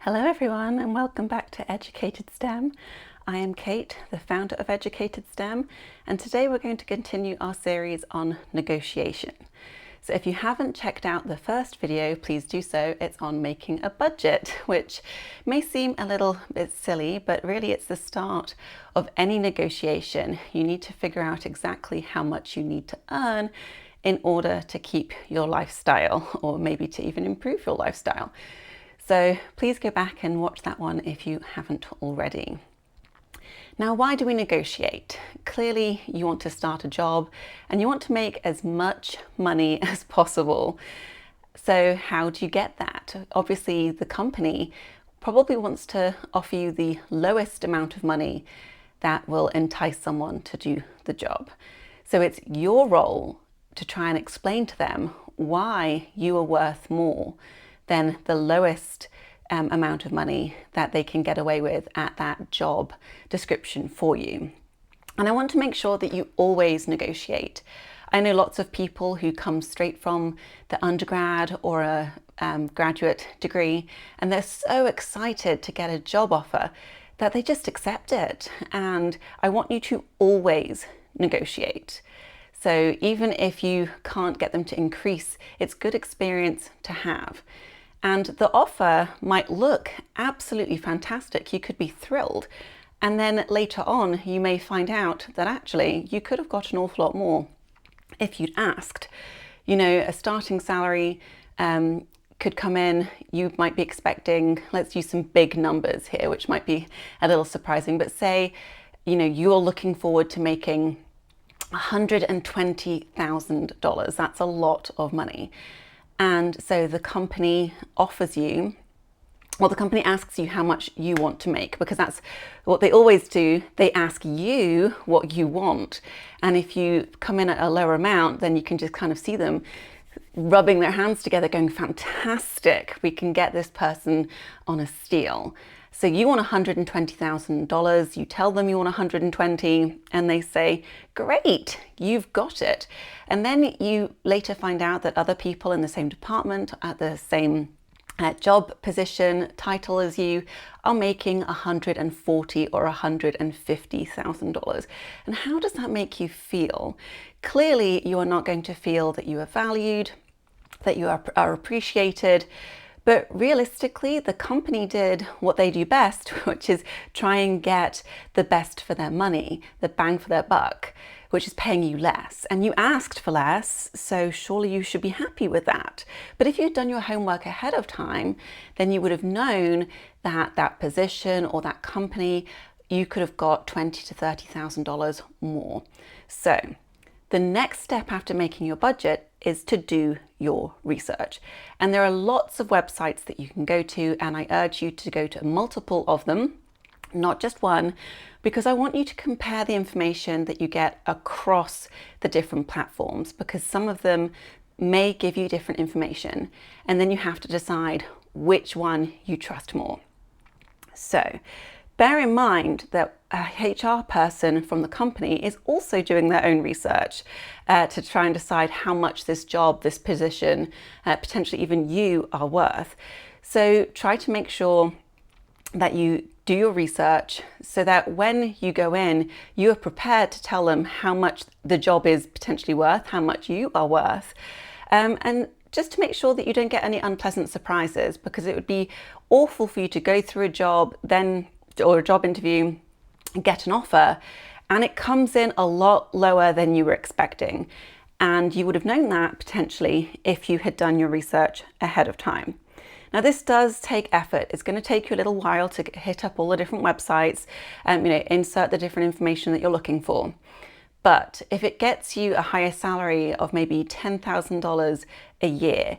Hello everyone and welcome back to Educated STEM. I am Kate, the founder of Educated STEM, and today we're going to continue our series on negotiation. So if you haven't checked out the first video, please do so. It's on making a budget, which may seem a little bit silly, but really it's the start of any negotiation. You need to figure out exactly how much you need to earn in order to keep your lifestyle, or maybe to even improve your lifestyle. So please go back and watch that one if you haven't already. Now, why do we negotiate? Clearly, you want to start a job and you want to make as much money as possible. So how do you get that? Obviously, the company probably wants to offer you the lowest amount of money that will entice someone to do the job. So it's your role to try and explain to them why you are worth more than the lowest amount of money that they can get away with at that job description for you. And I want to make sure that you always negotiate. I know lots of people who come straight from the undergrad or a graduate degree, and they're so excited to get a job offer that they just accept it. And I want you to always negotiate. So even if you can't get them to increase, it's good experience to have. And the offer might look absolutely fantastic. You could be thrilled. And then later on, you may find out that actually you could have got an awful lot more if you'd asked. You know, a starting salary could come in, you might be expecting, let's use some big numbers here, which might be a little surprising, but say, you know, you're looking forward to making $120,000. That's a lot of money. And so the company offers you, well, the company asks you how much you want to make, because that's what they always do. They ask you what you want. And if you come in at a lower amount, then you can just kind of see them rubbing their hands together going, fantastic, we can get this person on a steal. So you want $120,000, you tell them you want 120, and they say, great, you've got it. And then you later find out that other people in the same department at the same job position, title as you, are making $140,000 or $150,000. And how does that make you feel? Clearly, you are not going to feel that you are valued, that you are appreciated. But realistically, the company did what they do best, which is try and get the best for their money, the bang for their buck, which is paying you less. And you asked for less, so surely you should be happy with that. But if you'd done your homework ahead of time, then you would have known that that position or that company, you could have got $20,000 to $30,000 more. So the next step after making your budget is to do your research. And there are lots of websites that you can go to, and I urge you to go to multiple of them, not just one, because I want you to compare the information that you get across the different platforms, because some of them may give you different information, and then you have to decide which one you trust more. So bear in mind that a HR person from the company is also doing their own research to try and decide how much this job, this position, potentially even you are worth. So try to make sure that you do your research so that when you go in, you are prepared to tell them how much the job is potentially worth, how much you are worth, and just to make sure that you don't get any unpleasant surprises, because it would be awful for you to go through a job or a job interview, get an offer, and it comes in a lot lower than you were expecting. And you would have known that potentially if you had done your research ahead of time. Now, this does take effort. It's going to take you a little while to hit up all the different websites and insert the different information that you're looking for. But if it gets you a higher salary of maybe $10,000 a year,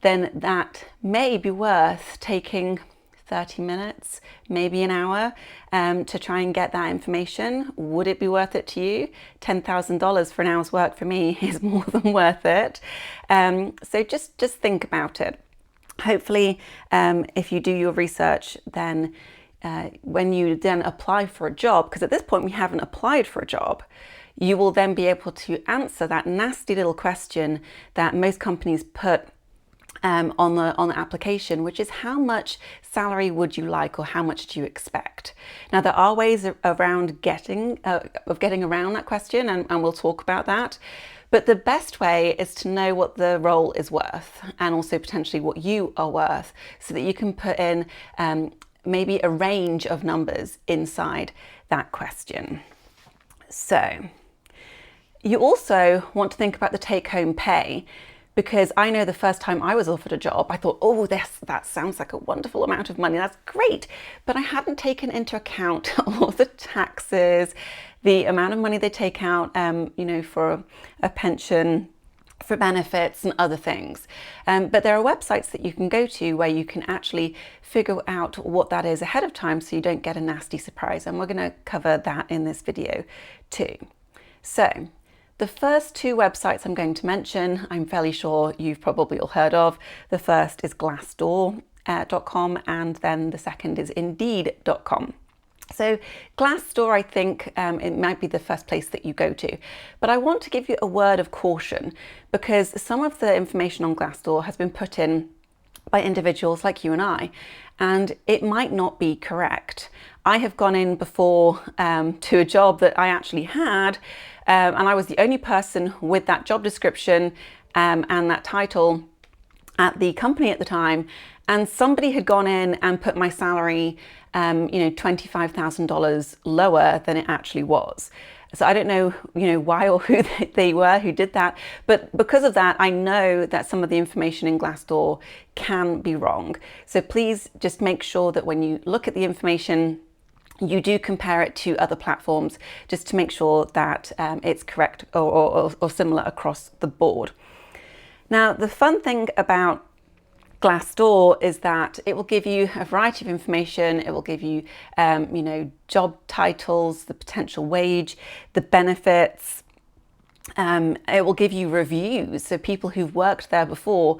then that may be worth taking 30 minutes, maybe an hour to try and get that information. Would it be worth it to you? $10,000 for an hour's work for me is more than worth it. So just think about it. Hopefully, if you do your research, then when you then apply for a job, because at this point we haven't applied for a job, you will then be able to answer that nasty little question that most companies put on the application, which is how much salary would you like, or how much do you expect? Now, there are ways around getting around that question, and we'll talk about that. But the best way is to know what the role is worth, and also potentially what you are worth, so that you can put in maybe a range of numbers inside that question. So you also want to think about the take-home pay, because I know the first time I was offered a job, I thought, oh, that sounds like a wonderful amount of money. That's great. But I hadn't taken into account all the taxes, the amount of money they take out, for a pension, for benefits and other things. But there are websites that you can go to where you can actually figure out what that is ahead of time, so you don't get a nasty surprise. And we're going to cover that in this video too. So the first two websites I'm going to mention, I'm fairly sure you've probably all heard of. The first is Glassdoor.com, and then the second is Indeed.com. So Glassdoor, I think it might be the first place that you go to. But I want to give you a word of caution, because some of the information on Glassdoor has been put in by individuals like you and I, and it might not be correct. I have gone in before to a job that I actually had, and I was the only person with that job description and that title at the company at the time, and somebody had gone in and put my salary $25,000 lower than it actually was. So I don't know, why or who they were who did that, but because of that, I know that some of the information in Glassdoor can be wrong. So please just make sure that when you look at the information, you do compare it to other platforms, just to make sure that it's correct or similar across the board. Now, the fun thing about Glassdoor is that it will give you a variety of information. It will give you, job titles, the potential wage, the benefits. It will give you reviews. So people who've worked there before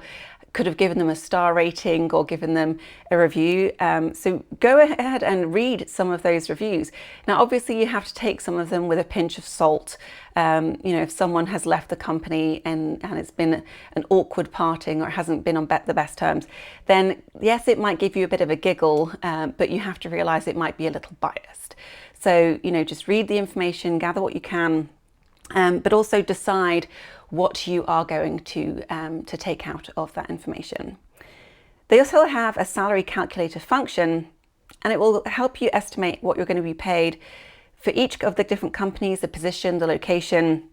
could have given them a star rating or given them a review. So go ahead and read some of those reviews. Now, obviously, you have to take some of them with a pinch of salt. If someone has left the company and it's been an awkward parting or hasn't been on the best terms, then yes, it might give you a bit of a giggle, but you have to realize it might be a little biased. So, just read the information, gather what you can, but also decide what you are going to take out of that information. They also have a salary calculator function, and it will help you estimate what you're going to be paid for each of the different companies, the position, the location,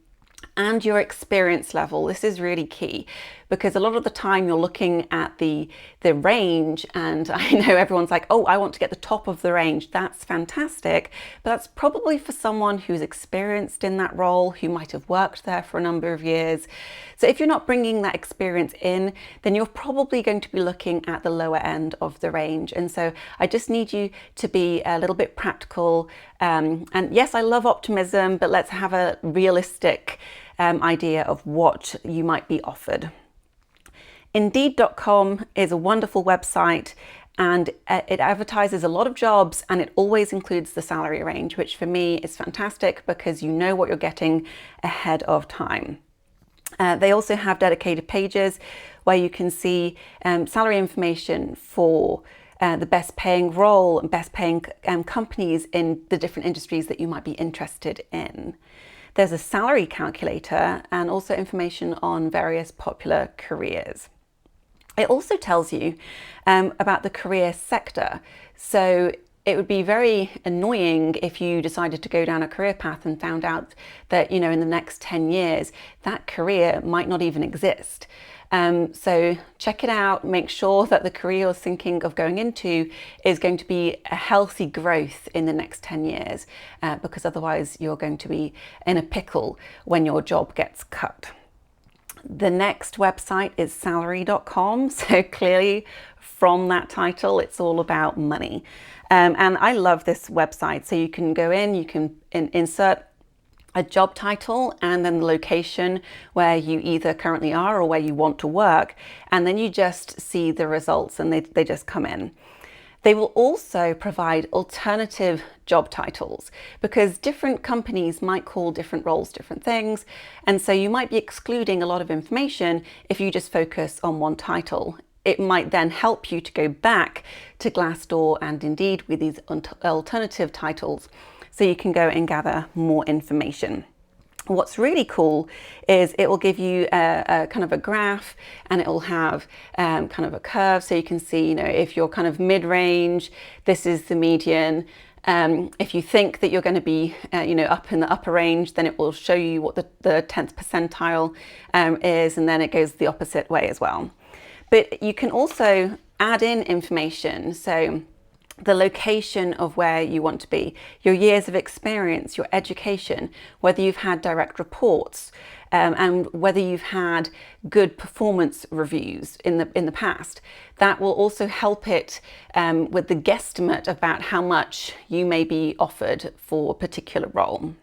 and your experience level. This is really key, because a lot of the time you're looking at the range, and I know everyone's like, oh, I want to get the top of the range. That's fantastic, but that's probably for someone who's experienced in that role, who might have worked there for a number of years. So if you're not bringing that experience in, then you're probably going to be looking at the lower end of the range. And so I just need you to be a little bit practical. And yes, I love optimism, but let's have a realistic idea of what you might be offered. Indeed.com is a wonderful website, and it advertises a lot of jobs, and it always includes the salary range, which for me is fantastic because you know what you're getting ahead of time. They also have dedicated pages where you can see salary information for the best paying role and best paying companies in the different industries that you might be interested in. There's a salary calculator and also information on various popular careers. It also tells you about the career sector. So it would be very annoying if you decided to go down a career path and found out that, in the next 10 years, that career might not even exist. So check it out, make sure that the career you're thinking of going into is going to be a healthy growth in the next 10 years, because otherwise you're going to be in a pickle when your job gets cut. The next website is salary.com. So clearly from that title, it's all about money. And I love this website. So you can go in, you can insert a job title and then the location where you either currently are or where you want to work. And then you just see the results and they just come in. They will also provide alternative job titles because different companies might call different roles different things. And so you might be excluding a lot of information if you just focus on one title. It might then help you to go back to Glassdoor and Indeed with these alternative titles so you can go and gather more information. What's really cool is it will give you a kind of a graph, and it will have kind of a curve, so you can see, if you're kind of mid-range, this is the median. If you think that you're going to be, up in the upper range, then it will show you what the 10th percentile is, and then it goes the opposite way as well. But you can also add in information, so the location of where you want to be, your years of experience, your education, whether you've had direct reports, and whether you've had good performance reviews in the past. That will also help it with the guesstimate about how much you may be offered for a particular role.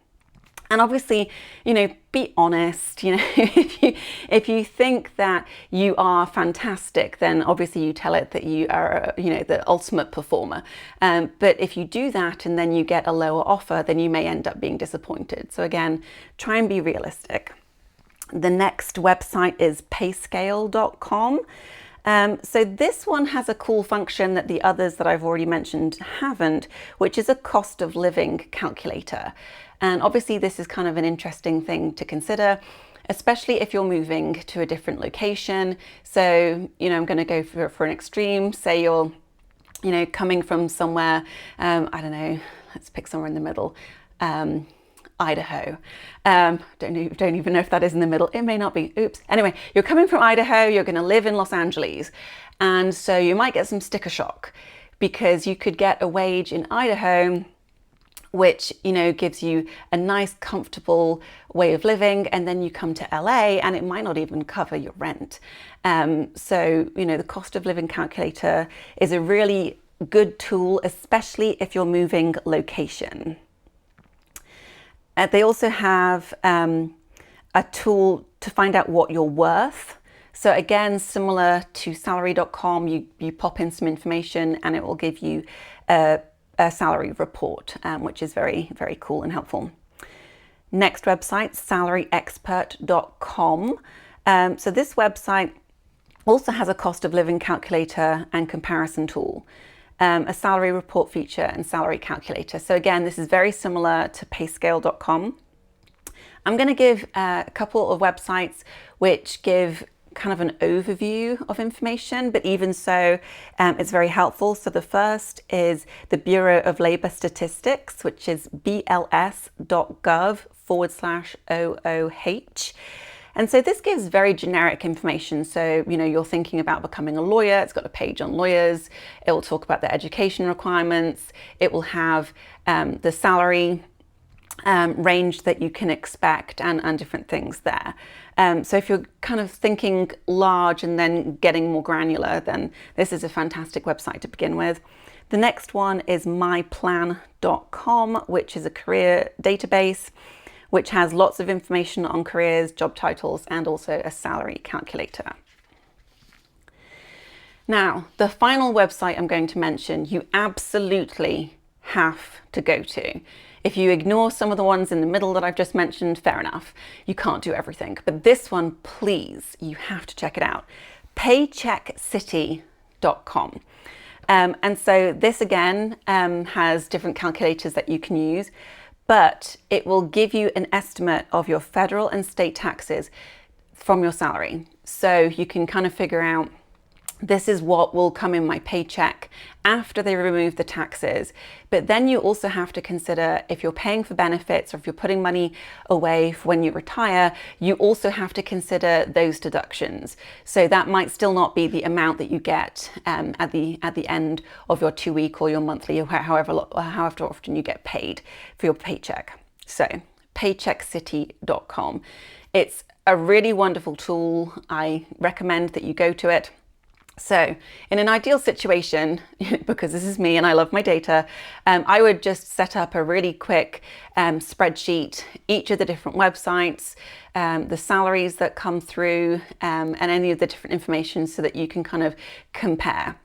And obviously, be honest. If you think that you are fantastic, then obviously you tell it that you are, the ultimate performer. But if you do that and then you get a lower offer, then you may end up being disappointed. So again, try and be realistic. The next website is Payscale.com. So this one has a cool function that the others that I've already mentioned haven't, which is a cost of living calculator. And obviously this is kind of an interesting thing to consider, especially if you're moving to a different location. So, I'm going to go for an extreme. Say you're, coming from somewhere, I don't know, let's pick somewhere in the middle. Idaho. Don't even know if that is in the middle. It may not be. Oops. Anyway, you're coming from Idaho, you're going to live in Los Angeles. And so you might get some sticker shock because you could get a wage in Idaho which, gives you a nice, comfortable way of living. And then you come to LA and it might not even cover your rent. So, the cost of living calculator is a really good tool, especially if you're moving location. They also have a tool to find out what you're worth. So again, similar to salary.com, you pop in some information and it will give you a salary report, which is very, very cool and helpful. Next website, salaryexpert.com. So this website also has a cost of living calculator and comparison tool, a salary report feature and salary calculator. So again, this is very similar to payscale.com. I'm going to give a couple of websites which give kind of an overview of information, but even so, it's very helpful. So the first is the Bureau of Labor Statistics, which is bls.gov/OOH. And so this gives very generic information. So, you're thinking about becoming a lawyer. It's got a page on lawyers. It will talk about the education requirements. It will have the salary range that you can expect and different things there. So if you're kind of thinking large and then getting more granular, then this is a fantastic website to begin with. The next one is myplan.com, which is a career database, which has lots of information on careers, job titles, and also a salary calculator. Now, the final website I'm going to mention, you absolutely have to go to. If you ignore some of the ones in the middle that I've just mentioned, fair enough. You can't do everything. But this one, please, you have to check it out. Paycheckcity.com. And so this again has different calculators that you can use, but it will give you an estimate of your federal and state taxes from your salary. So you can kind of figure out, this is what will come in my paycheck after they remove the taxes. But then you also have to consider, if you're paying for benefits or if you're putting money away for when you retire, you also have to consider those deductions. So that might still not be the amount that you get at the end of your 2-week or your monthly, or however often you get paid for your paycheck. So paycheckcity.com. It's a really wonderful tool. I recommend that you go to it. So in an ideal situation, because this is me and I love my data, I would just set up a really quick spreadsheet, each of the different websites, the salaries that come through, and any of the different information so that you can kind of compare.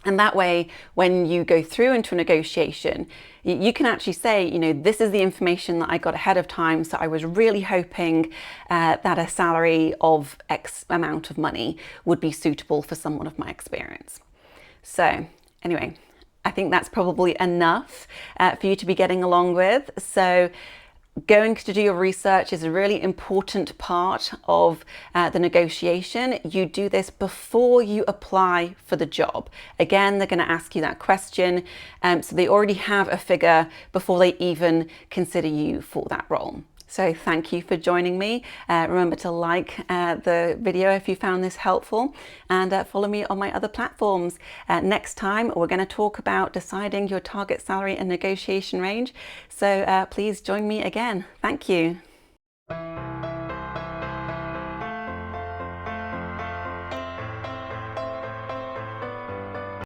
And that way, when you go through into a negotiation, you can actually say, you know, this is the information that I got ahead of time. So I was really hoping that a salary of X amount of money would be suitable for someone of my experience. So anyway, I think that's probably enough for you to be getting along with. So going to do your research is a really important part of the negotiation. You do this before you apply for the job. Again, they're going to ask you that question. So they already have a figure before they even consider you for that role. So thank you for joining me. Remember to like the video if you found this helpful, and follow me on my other platforms. Next time, we're going to talk about deciding your target salary and negotiation range. So please join me again. Thank you.